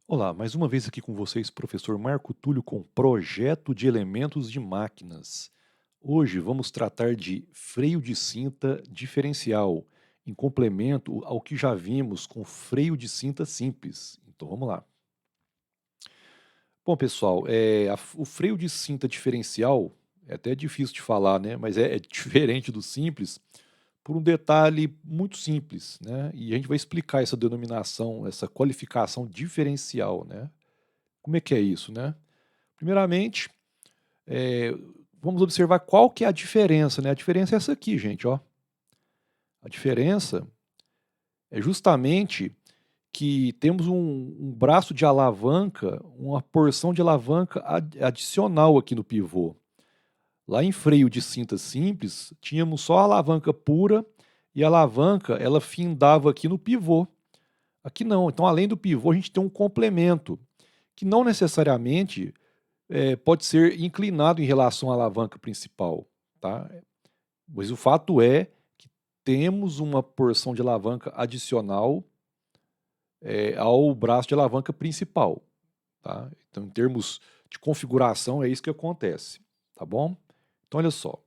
Olá, mais uma vez aqui com vocês, professor Marco Túlio, com projeto de elementos de máquinas. Hoje vamos tratar de freio de cinta diferencial, em complemento ao que já vimos com freio de cinta simples. Então vamos lá. Bom, pessoal, o freio de cinta diferencial é até difícil de falar, né? Mas é diferente do simples por um detalhe muito simples, né? E a gente vai explicar essa denominação, essa qualificação diferencial, né? Como é que é isso, né? Primeiramente, eh, vamos observar qual que é a diferença, né? A diferença é essa aqui, gente, ó. A diferença é justamente que temos um braço de alavanca, uma porção de alavanca adicional aqui no pivô. Lá em freio de cinta simples, tínhamos só a alavanca pura e a alavanca, ela findava aqui no pivô. Aqui não. Então, além do pivô, a gente tem um complemento, que não necessariamente pode ser inclinado em relação à alavanca principal, tá? Mas o fato é que temos uma porção de alavanca adicional ao braço de alavanca principal, tá? Então, em termos de configuração, é isso que acontece, tá bom? Então, olha só,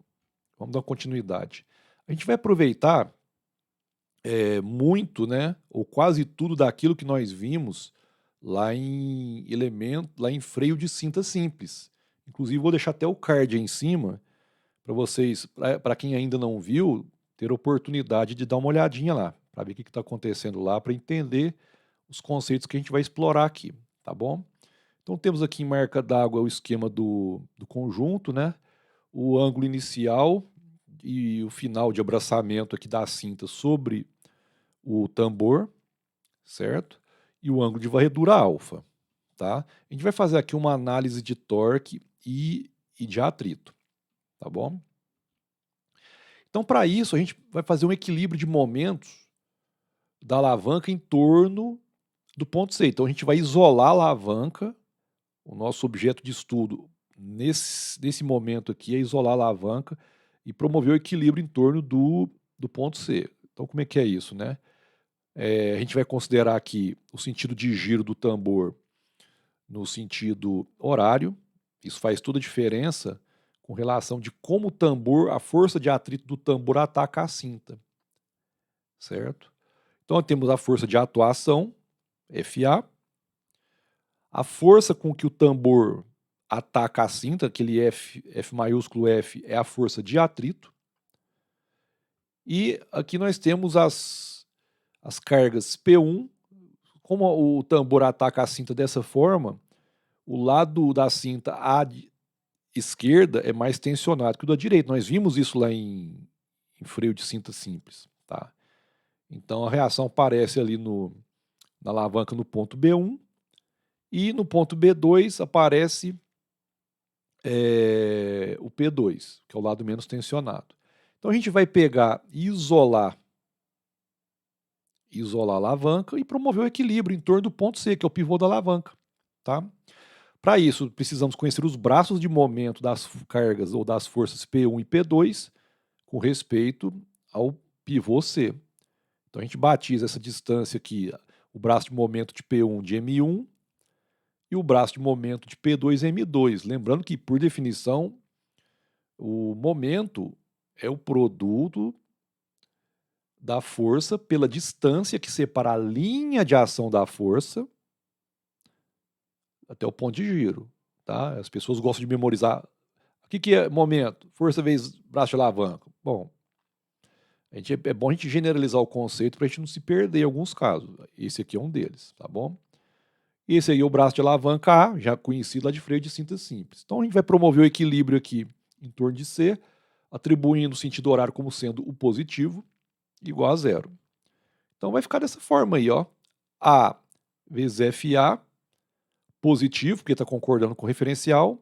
vamos dar continuidade. A gente vai aproveitar muito, né, ou quase tudo daquilo que nós vimos lá em freio de cinta simples. Inclusive, vou deixar até o card aí em cima para vocês, para quem ainda não viu, ter oportunidade de dar uma olhadinha lá, para ver o que está acontecendo lá, para entender os conceitos que a gente vai explorar aqui, tá bom? Então temos aqui em marca d'água o esquema do conjunto, né? O ângulo inicial e o final de abraçamento aqui da cinta sobre o tambor, certo? E o ângulo de varredura alfa, tá? A gente vai fazer aqui uma análise de torque e de atrito, tá bom? Então, para isso, a gente vai fazer um equilíbrio de momentos da alavanca em torno do ponto C. Então, a gente vai isolar a alavanca, o nosso objeto de estudo nesse momento aqui é isolar a alavanca e promover o equilíbrio em torno do ponto C. Então, como é que é isso, né? A gente vai considerar aqui o sentido de giro do tambor no sentido horário. Isso faz toda a diferença com relação de como o tambor, a força de atrito do tambor ataca a cinta, certo? Então temos a força de atuação, FA, a força com que o tambor ataca a cinta, aquele F maiúsculo F é a força de atrito, e aqui nós temos as cargas P1, como o tambor ataca a cinta dessa forma, o lado da cinta esquerda é mais tensionado que o da direita. Nós vimos isso lá em freio de cinta simples, tá? Então a reação aparece ali na alavanca no ponto B1 e no ponto B2 aparece o P2, que é o lado menos tensionado. Então a gente vai pegar e isolar a alavanca e promover o equilíbrio em torno do ponto C, que é o pivô da alavanca, tá? Para isso, precisamos conhecer os braços de momento das cargas ou das forças P1 e P2 com respeito ao pivô C. Então a gente batiza essa distância aqui, o braço de momento de P1 de M1 e o braço de momento de P2 M2. Lembrando que, por definição, o momento é o produto da força pela distância que separa a linha de ação da força até o ponto de giro. Tá? As pessoas gostam de memorizar. O que é momento? Força vezes braço de alavanca. Bom, é bom a gente generalizar o conceito para a gente não se perder em alguns casos. Esse aqui é um deles, tá bom? Esse aí é o braço de alavanca A, já conhecido lá de freio de cinta simples. Então a gente vai promover o equilíbrio aqui em torno de C, atribuindo o sentido horário como sendo o positivo, igual a zero. Então vai ficar dessa forma aí, ó. A vezes FA, positivo, porque está concordando com o referencial.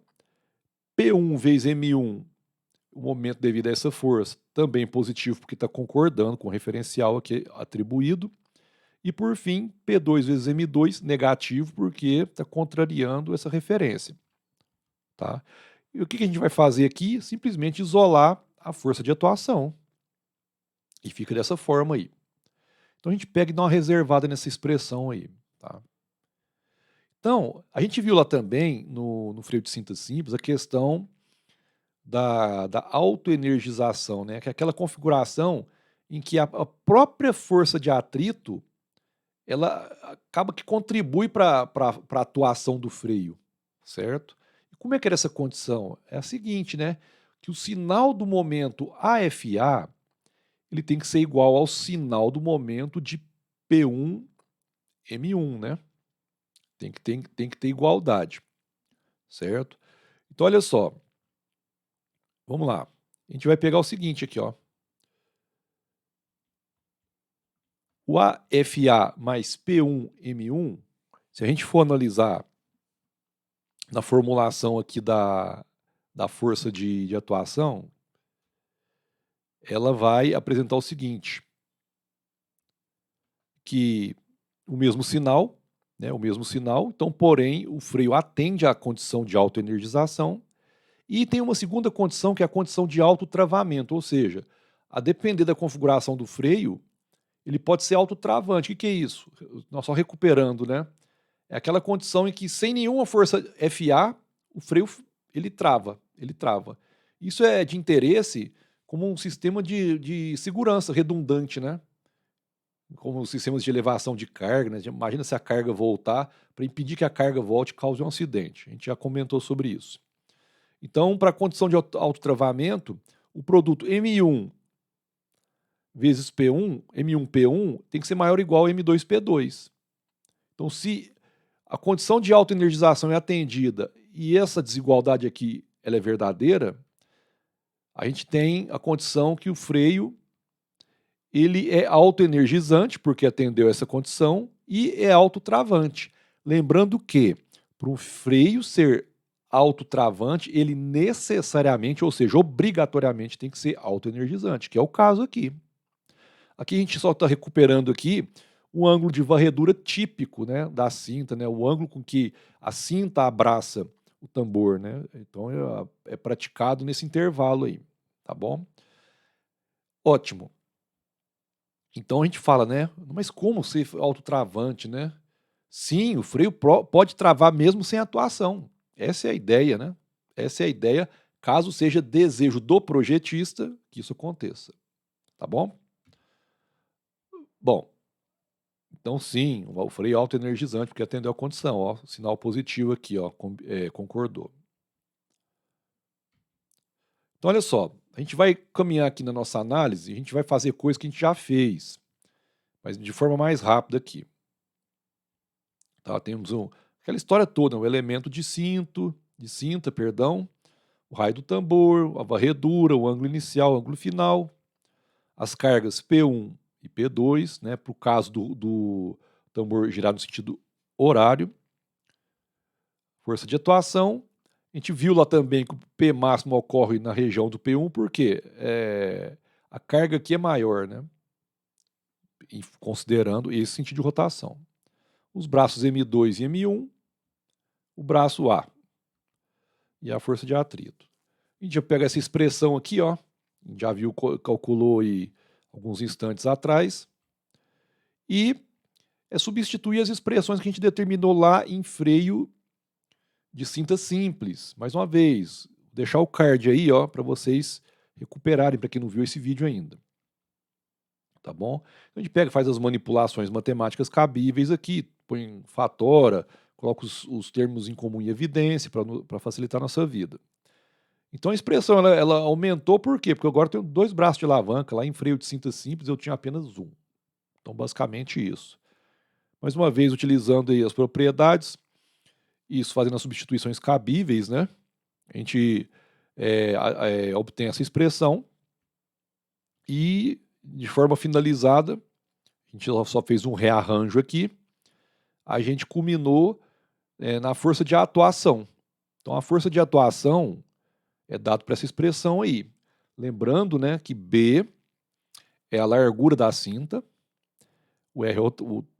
P1 vezes M1, o momento devido a essa força, também positivo, porque está concordando com o referencial aqui atribuído. E por fim, P2 vezes M2, negativo, porque está contrariando essa referência. Tá? E o que a gente vai fazer aqui? Simplesmente isolar a força de atuação. E fica dessa forma aí. Então a gente pega e dá uma reservada nessa expressão aí. Tá? Então, a gente viu lá também, no freio de cinta simples, a questão da autoenergização, né? Que é aquela configuração em que a própria força de atrito ela acaba que contribui para a atuação do freio, certo? E como é que era essa condição? É a seguinte, né? Que o sinal do momento AFA ele tem que ser igual ao sinal do momento de P1 M1, né? Tem que ter igualdade, certo? Então, olha só, vamos lá. A gente vai pegar o seguinte aqui, ó. O AFA mais P1 M1, se a gente for analisar na formulação aqui da força de atuação, ela vai apresentar o seguinte, que o mesmo sinal, né, o mesmo sinal, então, porém, o freio atende à condição de autoenergização e tem uma segunda condição, que é a condição de autotravamento, ou seja, a depender da configuração do freio, ele pode ser autotravante. O que é isso? Nós só recuperando, né? É aquela condição em que, sem nenhuma força FA, o freio ele trava. Isso é de interesse como um sistema de segurança redundante, né? Como os sistemas de elevação de carga, né? Imagina se a carga voltar, para impedir que a carga volte e cause um acidente. A gente já comentou sobre isso. Então, para a condição de autotravamento, o produto M1 vezes P1, M1P1, tem que ser maior ou igual a M2P2. Então, se a condição de autoenergização é atendida e essa desigualdade aqui ela é verdadeira, a gente tem a condição que o freio ele é autoenergizante, porque atendeu essa condição, e é autotravante. Lembrando que, para um freio ser autotravante, ele necessariamente, ou seja, obrigatoriamente tem que ser autoenergizante, que é o caso aqui. Aqui a gente só está recuperando aqui o ângulo de varredura típico, né, da cinta, né, o ângulo com que a cinta abraça o tambor, né? Então é praticado nesse intervalo aí, tá bom? Ótimo. Então a gente fala, né? Mas como ser autotravante, né? Sim, o freio pode travar mesmo sem atuação. Essa é a ideia, né? Essa é a ideia, caso seja desejo do projetista que isso aconteça. Tá bom? Bom, então sim, o freio autoenergizante, porque atendeu a condição, ó, sinal positivo aqui, ó, concordou. Então olha só, a gente vai caminhar aqui na nossa análise, a gente vai fazer coisas que a gente já fez, mas de forma mais rápida aqui. Tá? Temos aquela história toda, o elemento de cinta, perdão, o raio do tambor, a varredura, o ângulo inicial, o ângulo final, as cargas P1 e P2, né, para o caso do tambor girar no sentido horário, força de atuação. A gente viu lá também que o P máximo ocorre na região do P1, porque a carga aqui é maior, né, considerando esse sentido de rotação. Os braços M2 e M1, o braço A e a força de atrito. A gente já pega essa expressão aqui, ó, a gente já viu, calculou aí alguns instantes atrás, e substituir as expressões que a gente determinou lá em freio de cinta simples. Mais uma vez, deixar o card aí, ó, para vocês recuperarem, para quem não viu esse vídeo ainda. Tá bom? Então a gente pega, faz as manipulações matemáticas cabíveis aqui, põe fatora, coloca os termos em comum em evidência para facilitar a nossa vida. Então a expressão ela aumentou por quê? Porque agora eu tenho 2 braços de alavanca, lá em freio de cinta simples eu tinha apenas um. Então basicamente isso. Mais uma vez utilizando aí as propriedades, isso fazendo as substituições cabíveis, né? A gente obtém essa expressão e de forma finalizada, a gente só fez um rearranjo aqui, a gente culminou na força de atuação. Então a força de atuação é dado por essa expressão aí. Lembrando, né, que B é a largura da cinta, o R é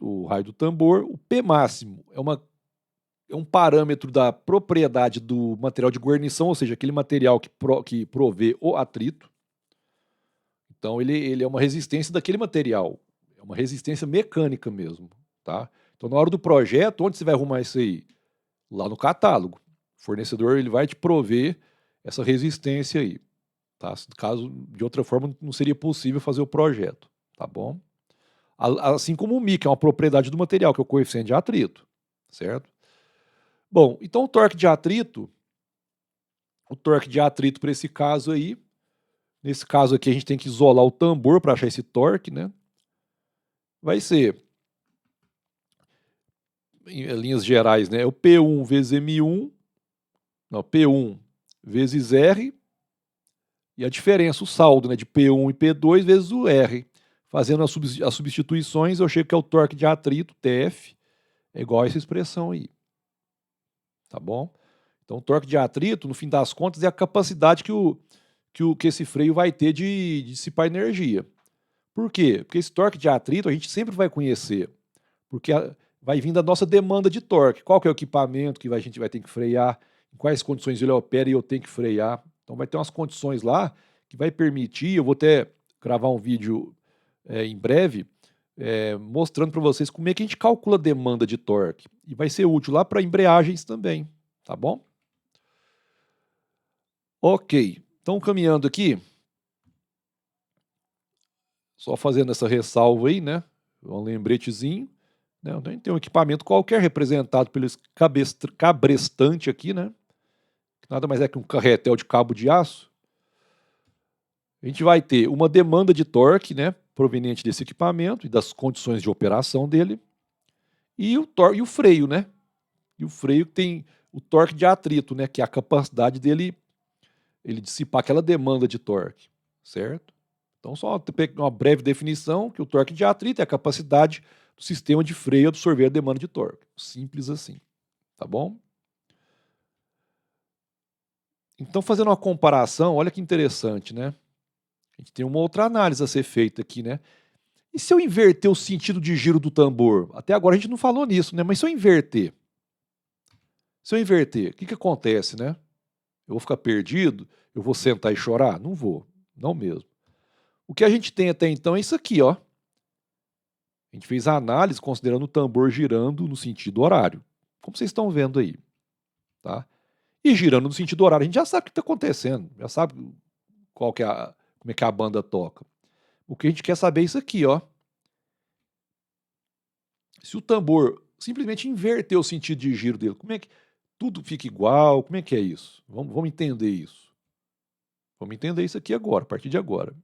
o raio do tambor, o P máximo é um parâmetro da propriedade do material de guarnição, ou seja, aquele material que provê o atrito. Então ele é uma resistência daquele material, é uma resistência mecânica mesmo, tá? Então na hora do projeto, onde você vai arrumar isso aí? lá no catálogo. O fornecedor ele vai te prover essa resistência aí, tá? Caso de outra forma não seria possível fazer o projeto, tá bom? Assim como o Mi, que é uma propriedade do material, que é o coeficiente de atrito, certo? Bom, então o torque de atrito para esse caso aí, nesse caso aqui a gente tem que isolar o tambor para achar esse torque, né? Vai ser, em linhas gerais, né? É o P1 vezes M1, não, P1 vezes R, e a diferença, o saldo, né, de P1 e P2 vezes o R. Fazendo as substituições, eu chego que é o torque de atrito, TF, é igual a essa expressão aí. Tá bom? Então, o torque de atrito, no fim das contas, é a capacidade que esse freio vai ter de dissipar energia. Por quê? Porque esse torque de atrito a gente sempre vai conhecer, porque vai vir da nossa demanda de torque. Qual que é o equipamento que a gente vai ter que frear, em quais condições ele opera e eu tenho que frear. Então vai ter umas condições lá que vai permitir, eu vou até gravar um vídeo em breve, mostrando para vocês como é que a gente calcula a demanda de torque. E vai ser útil lá para embreagens também, tá bom? Ok, então caminhando aqui, só fazendo essa ressalva aí, né? Um lembretezinho. Né? Então a gente tem um equipamento qualquer representado pelo cabrestante aqui, né? Que nada mais é que um carretel de cabo de aço. A gente vai ter uma demanda de torque, né? Proveniente desse equipamento e das condições de operação dele. E o freio, né? E o freio tem o torque de atrito, né? Que é a capacidade dele ele dissipar aquela demanda de torque, certo? Então, só uma breve definição, que o torque de atrito é a capacidade do sistema de freio absorver a demanda de torque. Simples assim, tá bom? Então, fazendo uma comparação, olha que interessante, né? A gente tem uma outra análise a ser feita aqui, né? E se eu inverter o sentido de giro do tambor? Até agora a gente não falou nisso, né? Mas se eu inverter? O que acontece, né? Eu vou ficar perdido? Eu vou sentar e chorar? Não vou, não mesmo. O que a gente tem até então é isso aqui, ó. A gente fez a análise considerando o tambor girando no sentido horário, como vocês estão vendo aí, tá? E girando no sentido horário, a gente já sabe o que está acontecendo, já sabe como é que a banda toca. O que a gente quer saber é isso aqui, ó. Se o tambor simplesmente inverter o sentido de giro dele, como é que tudo fica igual? Como é que é isso? Vamos entender isso. Vamos entender isso aqui agora, a partir de agora.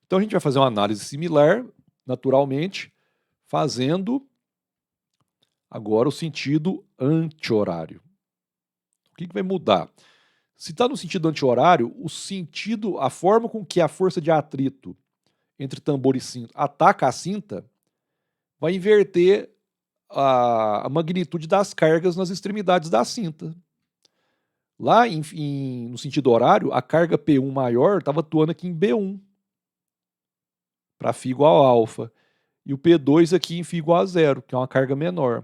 Então a gente vai fazer uma análise similar, naturalmente, fazendo agora o sentido anti-horário. O que vai mudar? Se está no sentido anti-horário, o sentido, a forma com que a força de atrito entre tambor e cinta ataca a cinta vai inverter a magnitude das cargas nas extremidades da cinta. Lá no sentido horário, a carga P1 maior estava atuando aqui em B1, para φ igual a alfa. E o P2 aqui em φ igual a zero, que é uma carga menor.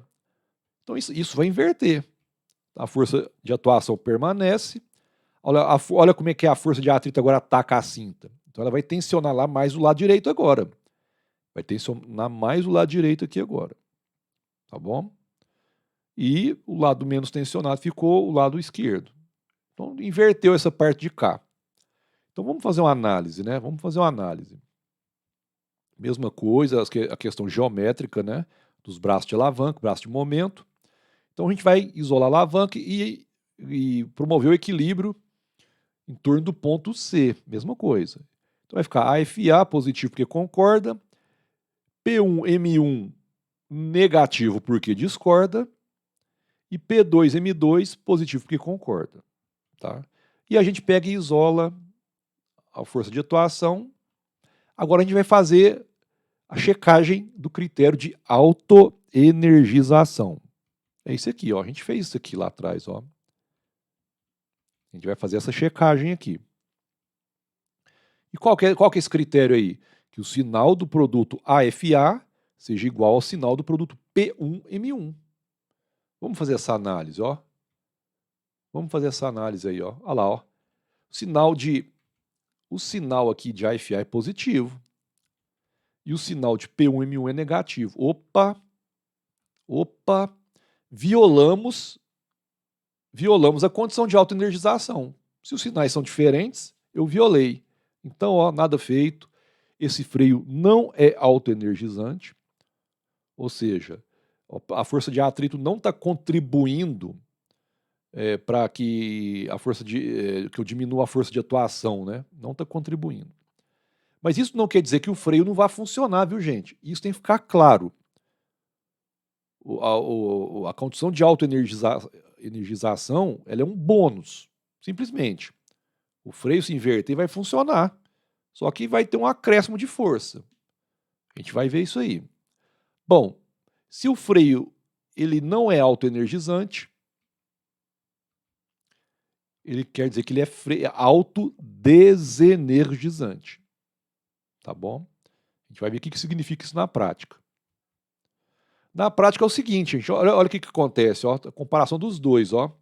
Então isso vai inverter. A força de atuação permanece. Olha como é que a força de atrito agora ataca a cinta. Então ela vai tensionar lá mais o lado direito agora. Vai tensionar mais o lado direito aqui agora. Tá bom? E o lado menos tensionado ficou o lado esquerdo. Então inverteu essa parte de cá. Então vamos fazer uma análise, né? Vamos fazer uma análise. Mesma coisa, a questão geométrica, né? Dos braços de alavanca, braço de momento. Então a gente vai isolar a alavanca e promover o equilíbrio em torno do ponto C, mesma coisa. Então vai ficar AFA positivo porque concorda, P1M1 negativo porque discorda e P2M2 positivo porque concorda. Tá? E a gente pega e isola a força de atuação. Agora a gente vai fazer a checagem do critério de autoenergização. É isso aqui, ó. A gente fez isso aqui lá atrás, ó. A gente vai fazer essa checagem aqui. E qual que é esse critério aí? Que o sinal do produto AFA seja igual ao sinal do produto P1M1. Vamos fazer essa análise, ó. Vamos fazer essa análise aí, ó. Olha lá, ó. O sinal aqui de AFA é positivo. E o sinal de P1M1 é negativo. Opa! violamos a condição de autoenergização. Se os sinais são diferentes, eu violei. Então, ó, nada feito. Esse freio não é autoenergizante, ou seja, a força de atrito não está contribuindo para que que eu diminua a força de atuação, né? Não está contribuindo. Mas isso não quer dizer que o freio não vá funcionar, viu, gente? Isso tem que ficar claro. A condição de autoenergização, ela é um bônus, simplesmente. O freio se inverter vai funcionar, só que vai ter um acréscimo de força. A gente vai ver isso aí. Bom, se o freio ele não é autoenergizante, ele quer dizer que ele é autodesenergizante. Tá bom? A gente vai ver o que significa isso na prática. Na prática é o seguinte, gente, olha o que acontece, ó, a comparação dos dois, ó.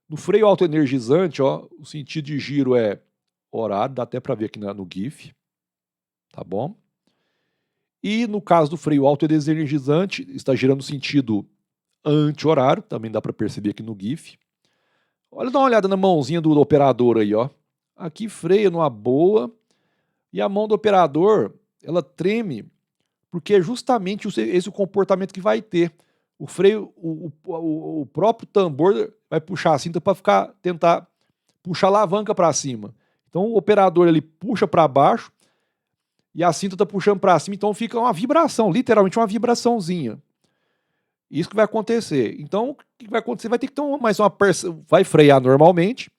No freio autoenergizante, ó, o sentido de giro é horário, dá até para ver aqui no GIF, tá bom? E no caso do freio autodesenergizante, está girando sentido anti-horário, também dá para perceber aqui no GIF. Olha, dá uma olhada na mãozinha do operador aí, ó. Aqui freia numa boa, e a mão do operador, ela treme, porque é justamente esse o comportamento que vai ter. O freio, o próprio tambor vai puxar a cinta para tentar puxar a alavanca para cima. Então o operador ele puxa para baixo e a cinta está puxando para cima, então fica uma vibração, literalmente uma vibraçãozinha. Isso que vai acontecer. Então o que vai acontecer? Vai ter que ter mais uma parcela, vai frear normalmente,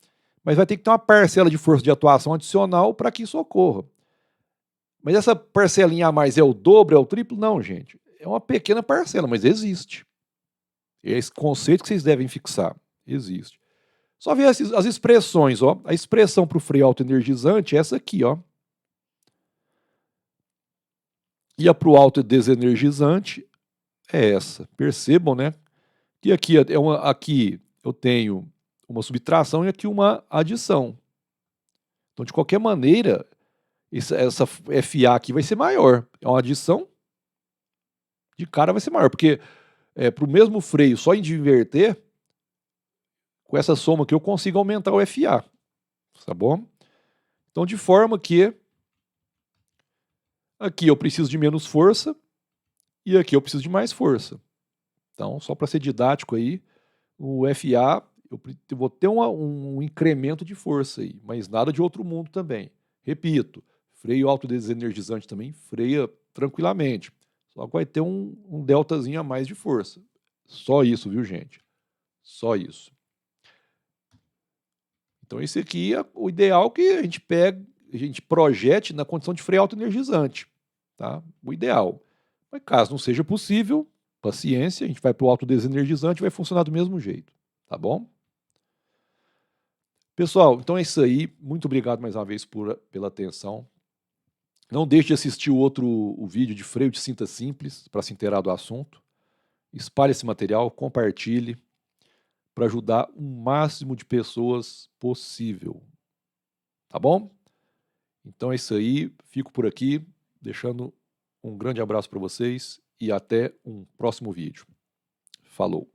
mas vai ter que ter uma parcela de força de atuação adicional para que isso ocorra. Mas essa parcelinha a mais é o dobro, é o triplo? Não, gente. É uma pequena parcela, mas existe. É esse conceito que vocês devem fixar. Existe. Só ver as expressões, ó. A expressão para o freio autoenergizante é essa aqui, ó. E a para o autodesenergizante é essa. Percebam, né? Que aqui eu tenho uma subtração e aqui uma adição. Então, de qualquer maneira, essa FA aqui vai ser maior. É uma adição, de cara vai ser maior, porque para o mesmo freio, só em inverter, com essa soma aqui eu consigo aumentar o FA, tá bom? Então, de forma que aqui eu preciso de menos força e aqui eu preciso de mais força. Então, só para ser didático aí, o FA, eu vou ter um incremento de força aí, mas nada de outro mundo também. Repito, freio autodesenergizante também freia tranquilamente. Só que vai ter um deltazinho a mais de força. Só isso, viu, gente? Só isso. Então, esse aqui é o ideal que a gente projete na condição de freio autoenergizante. Tá? O ideal. Mas caso não seja possível, paciência, a gente vai para o autodesenergizante e vai funcionar do mesmo jeito. Tá bom? Pessoal, então é isso aí. Muito obrigado mais uma vez pela atenção. Não deixe de assistir o vídeo de freio de cinta simples para se inteirar do assunto. Espalhe esse material, compartilhe para ajudar o máximo de pessoas possível. Tá bom? Então é isso aí. Fico por aqui, deixando um grande abraço para vocês e até um próximo vídeo. Falou!